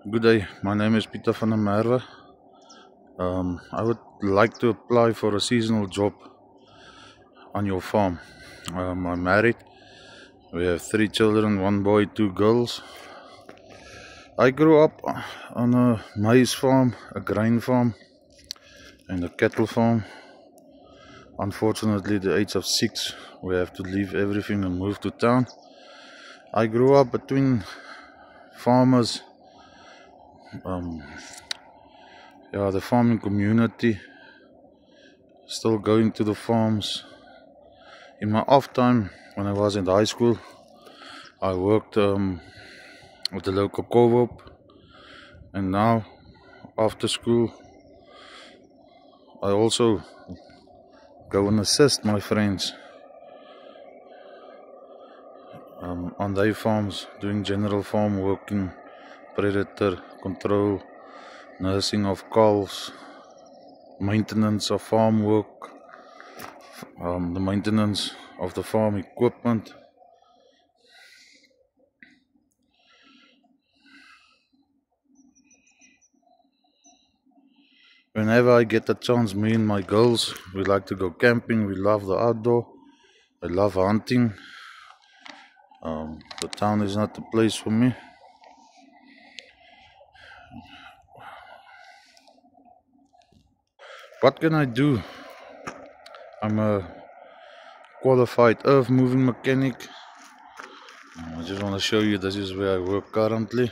Good day, my name is Pieter van der Merwe. I would like to apply for a seasonal job on your farm. I'm married. We have 3 children, 1 boy, 2 girls. I grew up on a maize farm, a grain farm, and a cattle farm. Unfortunately, at the age of 6, we have to leave everything and move to town. I grew up between farmers, the farming community, still going to the farms. In my off time, when I was in high school, I worked with the local co-op, and now after school I also go and assist my friends on their farms, doing general farm working, predator control, nursing of calves, maintenance of farm work, the maintenance of the farm equipment. Whenever I get a chance, me and my girls, we like to go camping. We love the outdoor. I love hunting. The town is not the place for me. What can I do? I'm a qualified earth moving mechanic. I just want to show you, this is where I work currently,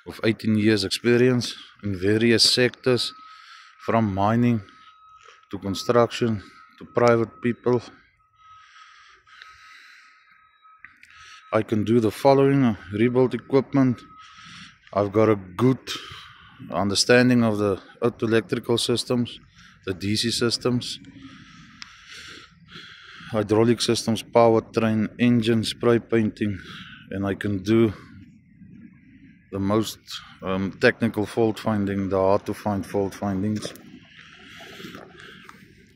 with 18 years experience in various sectors, from mining to construction to private people. I can do the following: rebuild equipment. I've got a good understanding of the electrical systems, the DC systems, hydraulic systems, powertrain, engine, spray painting, and I can do the most technical fault finding, the hard to find fault findings.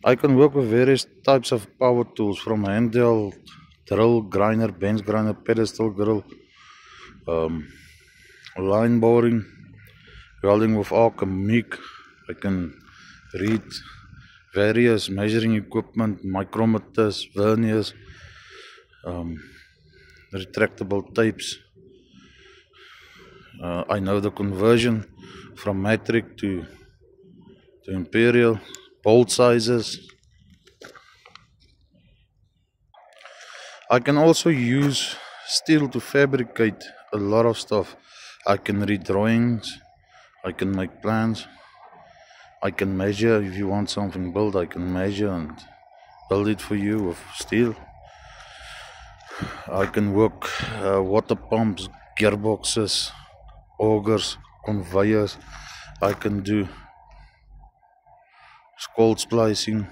I can work with various types of power tools, from handheld drill, grinder, bench grinder, pedestal drill, line boring, welding with arc and MIG. I can read various measuring equipment, micrometers, verniers, retractable tapes. I know the conversion from metric to imperial, bolt sizes. I can also use steel to fabricate a lot of stuff. I can read drawings, I can make plans, I can measure. If you want something built, I can measure and build it for you with steel. I can work water pumps, gearboxes, augers, conveyors. I can do scald splicing.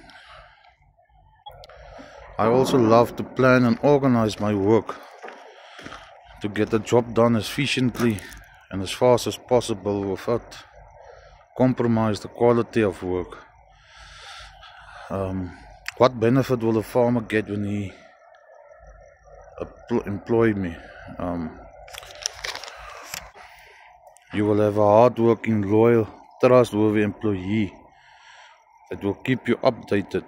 I also love to plan and organize my work to get the job done as efficiently and as fast as possible without compromise the quality of work. What benefit will a farmer get when he employ me? You will have a hard-working, loyal, trustworthy employee that will keep you updated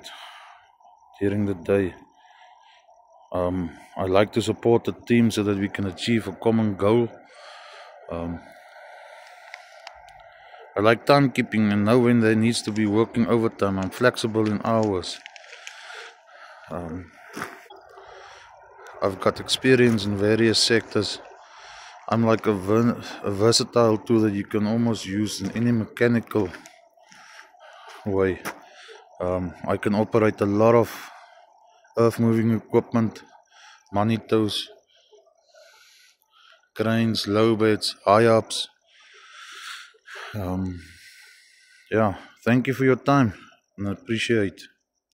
during the day. I like to support the team so that we can achieve a common goal. I like timekeeping and know when there needs to be working overtime. I'm flexible in hours. I've got experience in various sectors. I'm like a versatile tool that you can almost use in any mechanical way. I can operate a lot of earth moving equipment, manitos, cranes, low beds, high ups. Thank you for your time, and I appreciate